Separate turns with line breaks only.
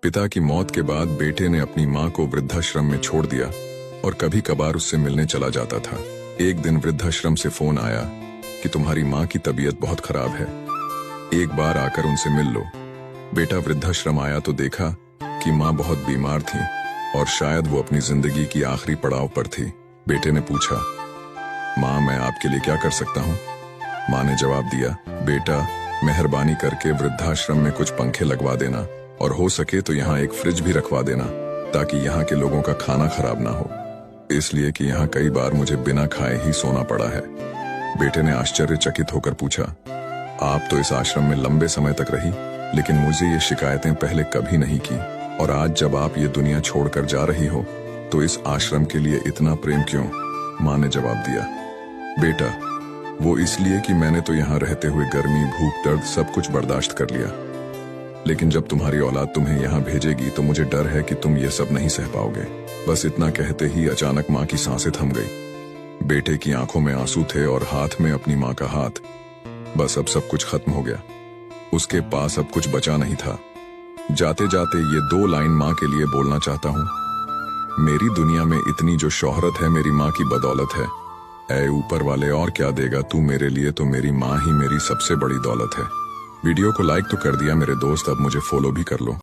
पिता की मौत के बाद बेटे ने अपनी माँ को वृद्धाश्रम में छोड़ दिया और कभी कभार उससे मिलने चला जाता था। एक दिन वृद्धाश्रम से फोन आया कि तुम्हारी माँ की तबीयत बहुत खराब है, एक बार आकर उनसे मिल लो। बेटा वृद्धाश्रम आया तो देखा कि माँ बहुत बीमार थी और शायद वो अपनी जिंदगी की आखिरी पड़ाव पर थी। बेटे ने पूछा, माँ मैं आपके लिए क्या कर सकता हूँ? माँ ने जवाब दिया, बेटा मेहरबानी करके वृद्धाश्रम में कुछ पंखे लगवा देना और हो सके तो यहाँ एक फ्रिज भी रखवा देना ताकि यहाँ के लोगों का खाना खराब ना हो, इसलिए कि यहाँ कई बार मुझे बिना खाए ही सोना पड़ा है। बेटे ने आश्चर्यचकित होकर पूछा, आप तो इस आश्रम में लंबे समय तक रही, लेकिन मुझे ये शिकायतें पहले कभी नहीं की, और आज जब आप ये दुनिया छोड़कर जा रही हो तो इस आश्रम के लिए इतना प्रेम क्यों? माँ ने जवाब दिया, बेटा वो इसलिए कि मैंने तो यहाँ रहते हुए गर्मी, भूख, दर्द सब कुछ बर्दाश्त कर लिया, लेकिन जब तुम्हारी औलाद तुम्हें यहाँ भेजेगी तो मुझे डर है कि तुम ये सब नहीं सह पाओगे। बस इतना कहते ही अचानक माँ की सांसें थम गई। बेटे की आंखों में आंसू थे और हाथ में अपनी माँ का हाथ। बस अब सब कुछ खत्म हो गया, उसके पास अब कुछ बचा नहीं था। जाते जाते ये 2 लाइन माँ के लिए बोलना चाहता हूँ, मेरी दुनिया में इतनी जो शोहरत है मेरी माँ की बदौलत है। ऐ ऊपर वाले और क्या देगा तू मेरे लिए, तो मेरी माँ ही मेरी सबसे बड़ी दौलत है। वीडियो को लाइक तो कर दिया मेरे दोस्त, अब मुझे फॉलो भी कर लो।